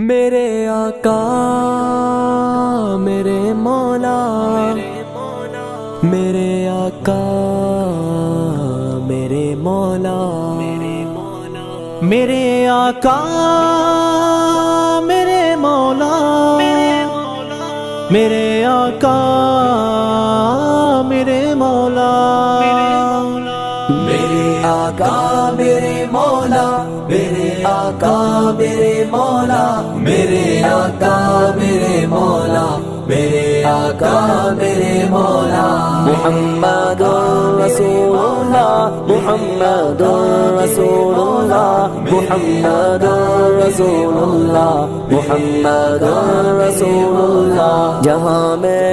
میرے آقا میرے مولا، میرے آقا میرے مولا، میرے آقا میرے مولا، میرے آقا میرے مولا، میرے آقا میرے مولا، میرے آقا میرے مولا، میرے آقا میرے مولا، میرے آقا میرے مولا، محمد رسول اللہ، محمد رسول اللہ، محمد رسول اللہ، محمد رسول اللہ۔ جہاں میں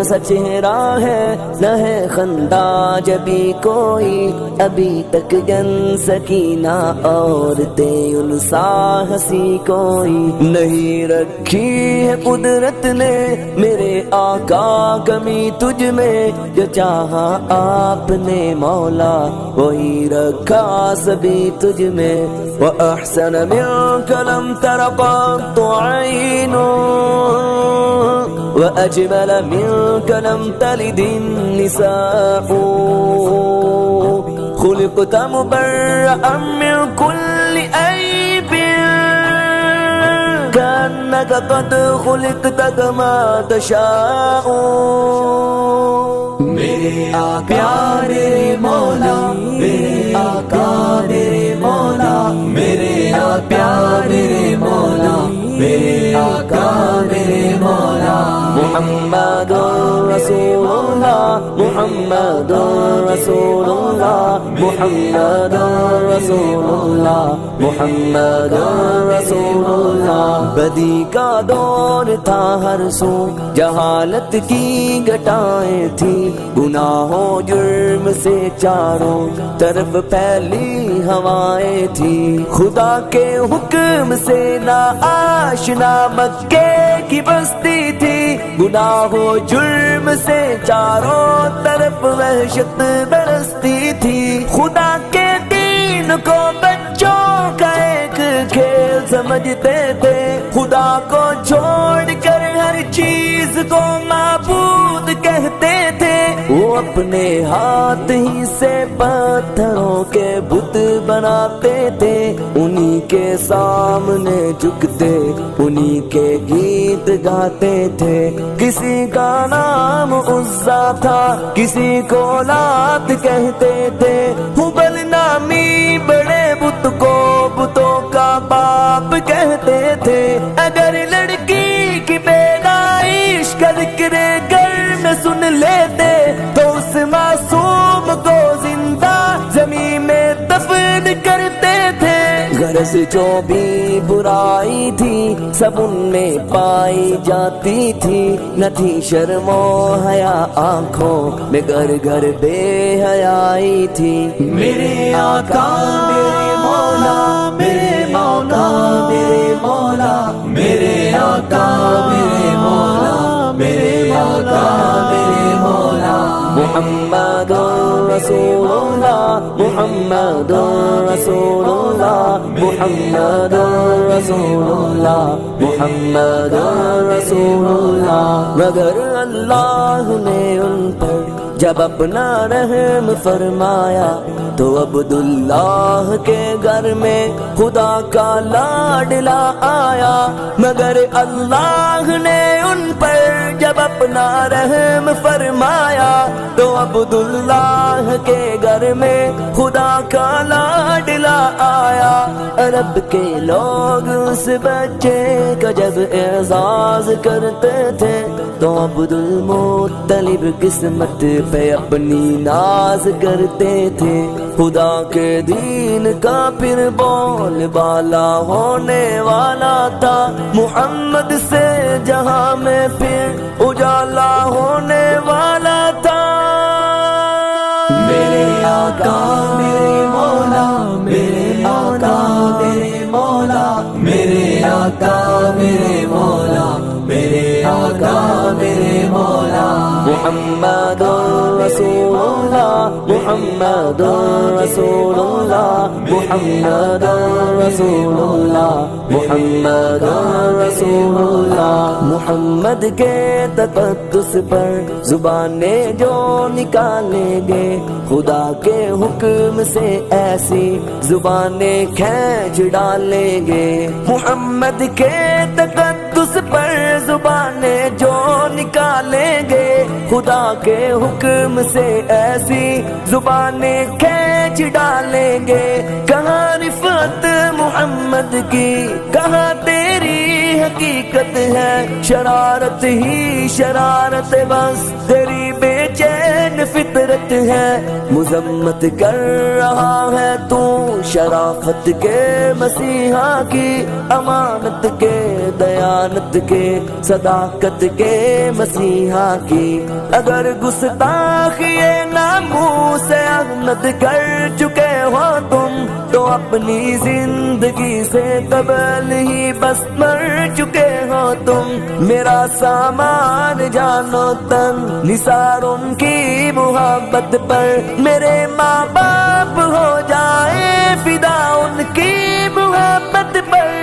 سا چہرہ ہے نہ ہے خندہ جبھی کوئی، ابھی تک جن سکینہ عورتیں ان سا ہنسی کوئی نہیں رکھی ہے قدرت نے میرے آقا کمی تجھ میں، جو چاہا آپ نے مولا وہی رکھا سبھی تجھ میں۔ وَأَحْسَنَ مِنْكَ لَمْ تَرَ قَطُّ عَيْنٌ وَأَجْمَلَ مِنْكَ لَمْ تَلِدِ النِّسَاءُ، خُلِقْتَ مُبَرَّأً مِنْ كُلِّ عَيْبٍ كأنك قد خلقت كما تشاء۔ میرے آقا پیارے مولا، میرے آقا میرے مولا، میرے آقا پیارے مولا، میرے آقا میرے مولا، محمد رسول اللہ، محمد رسول اللہ، محمد رسول اللہ، محمد رسول اللہ۔ بدی کا دور تھا ہر سو، جہالت کی گٹائیں تھی، گناہوں جرم سے چاروں طرف پھیلی ہوائیں تھی، خدا کے حکم سے نا آشنا مکے کی بستی تھی، گناہوں جرم سے چاروں طرف وحشت برستی تھی، خدا کے دین کو بچوں کا ایک کھیل سمجھتے تھے، خدا کو چھوڑ کر ہر چیز کو معبود کہتے تھے، وہ اپنے ہاتھ ہی سے پتھروں کے بت بناتے تھے، انہی کے سامنے جھکتے انہی کے گیت گاتے تھے، کسی کا نام عزا تھا کسی کو لات کہتے تھے، ہبل نامی بڑے بت کو بتوں کا باپ کہتے تھے، اگر لڑکی کی پیدائش کا ذکر گھر میں سن لیتے تو اس معصوم کو زندہ زمین میں دفن کرتے تھے، غرض جو بھی برائی تھی سب ان میں پائی جاتی تھی، نہ تھی شرم و حیا آنکھوں میں گھر گھر بے حیائی تھی۔ میرے آقا میرے مولا، میرے مولا میرے مولا، میرے آقا میرے مولا، میرے آقا میرے مولا، محمد رسول اللہ، محمد رسول اللہ، محمد رسول اللہ، محمد رسول اللہ۔ مگر اللہ نے ان پر جب اپنا رحم فرمایا تو عبداللہ کے گھر میں خدا کا لاڈلا آیا، مگر اللہ نے ان پر جب اپنا رحم فرمایا تو عبداللہ کے گھر میں خدا کا لاڈلا آیا، عرب کے لوگ اس بچے کا جب اعزاز کرتے تھے تو عبدالمطلب قسمت پہ اپنی ناز کرتے تھے، خدا کے دین کا پھر بول بالا ہونے والا تھا، محمد سے جہاں میں پھر اجالا ہونے والا تھا۔ میرے آقا میرے مولا، میرے آقا میرے مولا، میرے آقا میرے مولا، میرے آقا میرے مولا، محمد رسول اللہ، محمد رسول اللہ، محمد رسول اللہ محمد رسول اللہ محمد کے تقدس پر زبانیں جو نکالیں گے خدا کے حکم سے ایسی زبانیں کھینچ ڈالیں گے محمد کے تقدس پر زبانیں جو نکالیں گے خدا کے حکم سے ایسی زبانیں کھینچ ڈالیں گے کہاں رفعت محمد کی کہاں تیری حقیقت ہے شرارت ہی شرارت بس تیری بے چین فطرت ہے مذمت کر رہا ہے تو شرافت کے مسیحا کی امانت کے دیانت کے صداقت کے مسیحا کی اگر گستاخی ناموس احمد کر چکے ہو تم تو اپنی زندگی سے قبل ہی بس مر چکے ہو تم میرا سامان جانو تن نثار ان کی محبت پر میرے ماں باپ ہو جائے فدا ان کی محبت پر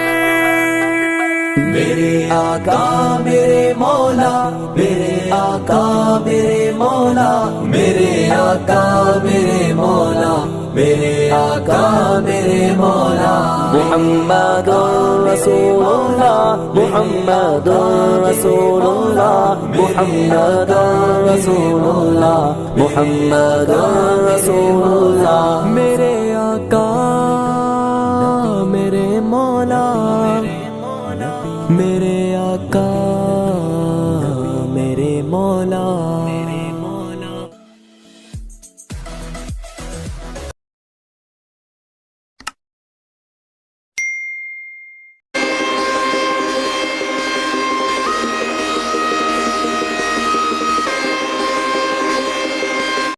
میرے آقا میرے مولا میرے آقا میرے مولا میرے آقا میرے مولا میرے آقا میرے مولا محمد رسول اللہ محمد رسول اللہ محمد رسول اللہ محمد رسول اللہ